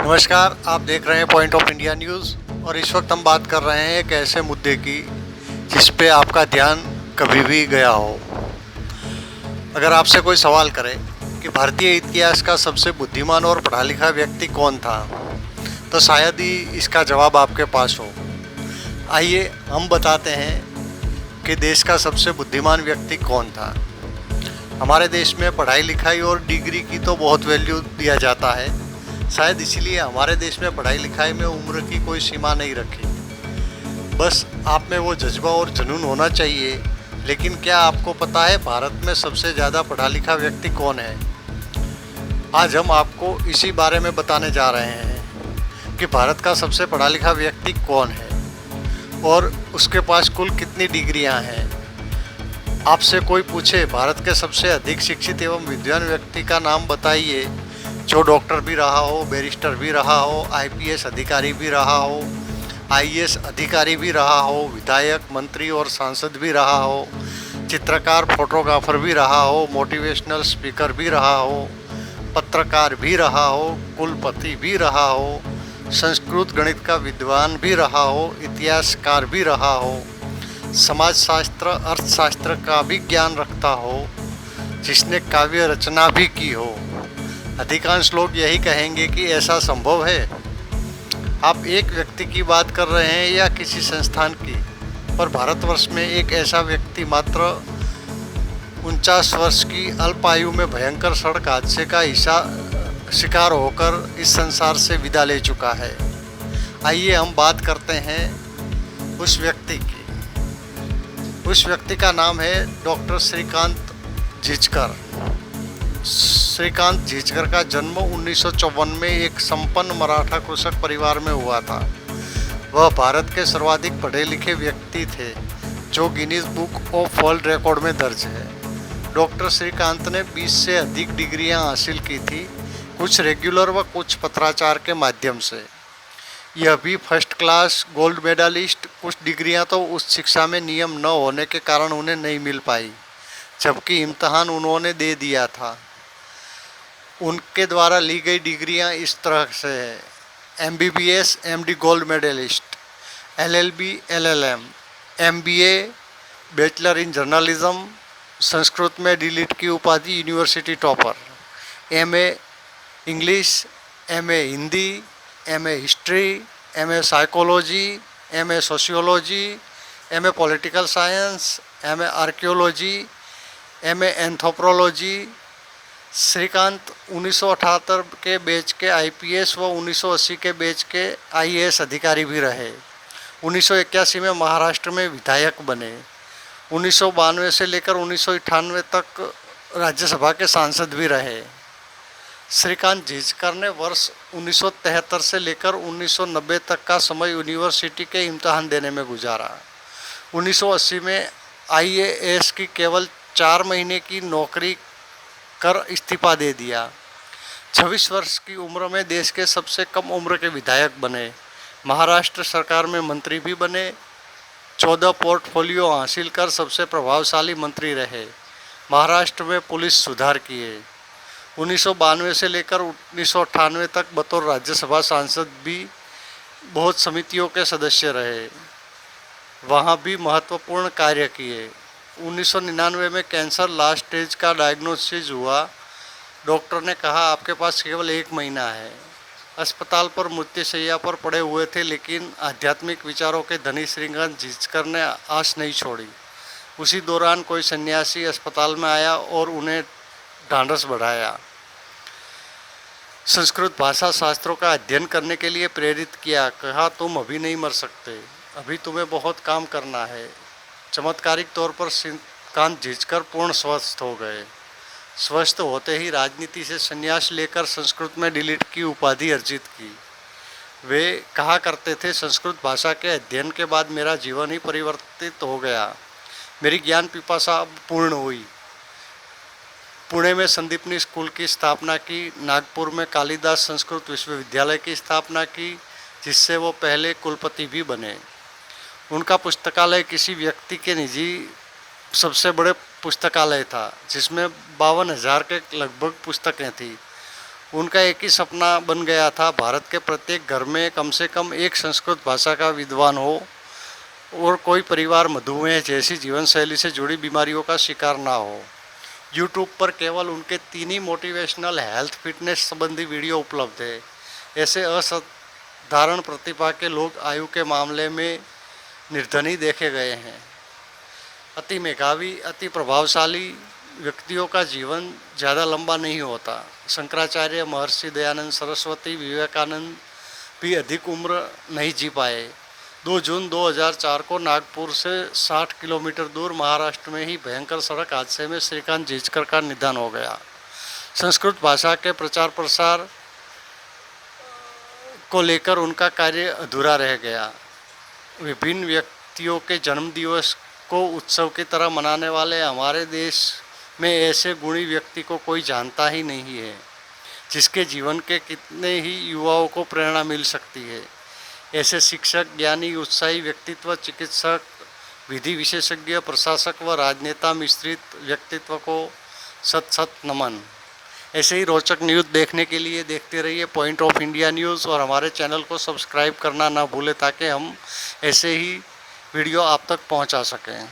नमस्कार, आप देख रहे हैं पॉइंट ऑफ इंडिया न्यूज़ और इस वक्त हम बात कर रहे हैं एक ऐसे मुद्दे की जिस पे आपका ध्यान कभी भी गया हो। अगर आपसे कोई सवाल करे कि भारतीय इतिहास का सबसे बुद्धिमान और पढ़ा लिखा व्यक्ति कौन था, तो शायद ही इसका जवाब आपके पास हो। आइए हम बताते हैं कि देश का सबसे बुद्धिमान व्यक्ति कौन था। हमारे देश में पढ़ाई लिखाई और डिग्री की तो बहुत वैल्यू दिया जाता है। शायद इसीलिए हमारे देश में पढ़ाई लिखाई में उम्र की कोई सीमा नहीं रखी। बस आप में वो जज्बा और जुनून होना चाहिए। लेकिन क्या आपको पता है भारत में सबसे ज़्यादा पढ़ा लिखा व्यक्ति कौन है? आज हम आपको इसी बारे में बताने जा रहे हैं कि भारत का सबसे पढ़ा लिखा व्यक्ति कौन है और उसके पास कुल कितनी डिग्रियां हैं। आपसे कोई पूछे भारत के सबसे अधिक शिक्षित एवं विद्वान व्यक्ति का नाम बताइए, जो डॉक्टर भी रहा हो, बैरिस्टर भी रहा हो, आईपीएस अधिकारी भी रहा हो, आईएएस अधिकारी भी रहा हो, विधायक, मंत्री और सांसद भी रहा हो, चित्रकार, फोटोग्राफर भी रहा हो, मोटिवेशनल स्पीकर भी रहा हो, पत्रकार भी रहा हो, कुलपति भी रहा हो, संस्कृत गणित का विद्वान भी रहा हो, इतिहासकार भी रहा हो, समाजशास्त्र, अर्थशास्त्र का भी ज्ञान रखता हो, जिसने काव्य रचना भी की हो। अधिकांश लोग यही कहेंगे कि ऐसा संभव है। आप एक व्यक्ति की बात कर रहे हैं या किसी संस्थान की, पर भारतवर्ष में एक ऐसा व्यक्ति मात्र 49 वर्ष की अल्प आयु में भयंकर सड़क हादसे का शिकार होकर इस संसार से विदा ले चुका है। आइए हम बात करते हैं उस व्यक्ति की। उस व्यक्ति का नाम है डॉक्टर श्रीकांत झिंझकर। श्रीकांत झिंझकर का जन्म 1954 में एक संपन्न मराठा कृषक परिवार में हुआ था। वह भारत के सर्वाधिक पढ़े लिखे व्यक्ति थे, जो Guinness book of world record में दर्ज है। डॉक्टर श्रीकांत ने 20 से अधिक डिग्रियां हासिल की थी, कुछ रेगुलर व कुछ पत्राचार के माध्यम से। यह भी फर्स्ट क्लास, गोल्ड मेडलिस्ट। कुछ डिग्रियां तो उस शिक्षा में नियम न होने के कारण उन्हें नहीं मिल पाई, जबकि इम्तहान उन्होंने दे दिया था। उनके द्वारा ली गई डिग्रियां इस तरह से है: MBBS MD gold medallist, LLB LLM, MBA bachelor in journalism, Sanskrit में डीलिट की उपाधि university topper, MA English, MA Hindi, MA history, MA psychology, MA sociology, MA political science, MA archaeology, MA anthropology. Shrikant 1978 के बैच के आईपीएस व 1980 के batch के IAS अधिकारी भी रहे। 1981 में महाराष्ट्र में विधायक बने। 1992 से लेकर 1998 तक राज्यसभा के सांसद भी रहे। श्रीकांत झिंझकर ने वर्ष 1973 से लेकर 1990 तक का समय यूनिवर्सिटी के इम्तहान देने में गुजारा। 1980 में आईएएस की केवल 4 महीने की नौकरी कर इस्तीफा दे दिया। 26 वर्ष की उम्र में देश के सबसे कम उम्र के विधायक बने। महाराष्ट्र सरकार में मंत्री भी बने। 14 पोर्टफोलियो हासिल कर सबसे प्रभावशाली मंत्री रहे। महाराष्ट्र में पुलिस सुधार किए। 1992 से लेकर 1998 तक बतौर राज्यसभा सांसद भी बहुत समितियों के सदस्य रहे, वहाँ भी महत्वपूर्ण कार्य किए। 1999 में कैंसर लास्ट स्टेज का डायग्नोसिस हुआ। डॉक्टर ने कहा, आपके पास केवल 1 महीना है। अस्पताल पर मृत्युशैया पर पड़े हुए थे, लेकिन आध्यात्मिक विचारों के धनी श्रीकांत झिंझकर ने आस नहीं छोड़ी। उसी दौरान कोई सन्यासी अस्पताल में आया और उन्हें ढांढस बढ़ाया। संस्कृत भाषा शास्त्रों का अध्ययन करने के लिए प्रेरित किया। कहा, तुम अभी नहीं मर सकते, अभी तुम्हें बहुत काम करना है। चमत्कारिक तौर पर श्रीकांत झिंझकर पूर्ण स्वस्थ हो गए। स्वस्थ होते ही राजनीति से संन्यास लेकर संस्कृत में डीलिट की उपाधि अर्जित की। वे कहा करते थे, संस्कृत भाषा के अध्ययन के बाद मेरा जीवन ही परिवर्तित हो गया। मेरी ज्ञान पिपासा अब पूर्ण हुई। पुणे में संदीपनी स्कूल की स्थापना की। नागपुर में कालिदास संस्कृत विश्वविद्यालय की स्थापना की, जिससे वो पहले कुलपति भी बने। उनका पुस्तकालय किसी व्यक्ति के निजी सबसे बड़े पुस्तकालय था, जिसमें 52,000 के लगभग पुस्तकें थी। उनका एक ही सपना बन गया था, भारत के प्रत्येक घर में कम से कम एक संस्कृत भाषा का विद्वान हो और कोई परिवार मधुमेह जैसी जीवन शैली से जुड़ी बीमारियों का शिकार ना हो। यूट्यूब पर केवल उनके 3 ही मोटिवेशनल हेल्थ फिटनेस संबंधी वीडियो उपलब्ध है। ऐसे असाधारण प्रतिभा के लोग आयु के मामले में निर्धनी देखे गए हैं। अति मेधावी, अति प्रभावशाली व्यक्तियों का जीवन ज़्यादा लंबा नहीं होता। शंकराचार्य, महर्षि दयानंद सरस्वती, विवेकानंद भी अधिक उम्र नहीं जी पाए। 2 जून 2004 को नागपुर से 60 किलोमीटर दूर महाराष्ट्र में ही भयंकर सड़क हादसे में श्रीकांत जिचकर का निधन हो गया। संस्कृत भाषा के प्रचार प्रसार को लेकर उनका कार्य अधूरा रह गया। विभिन्न व्यक्तियों के जन्मदिवस को उत्सव की तरह मनाने वाले हमारे देश में ऐसे गुणी व्यक्ति को कोई जानता ही नहीं है, जिसके जीवन के कितने ही युवाओं को प्रेरणा मिल सकती है। ऐसे शिक्षक, ज्ञानी, उत्साही व्यक्तित्व, चिकित्सक, विधि विशेषज्ञ, प्रशासक व राजनेता मिश्रित व्यक्तित्व को सत सत नमन। ऐसे ही रोचक न्यूज़ देखने के लिए देखते रहिए पॉइंट ऑफ इंडिया न्यूज़ और हमारे चैनल को सब्सक्राइब करना ना भूलें ताकि हम ऐसे ही वीडियो आप तक पहुंचा सकें।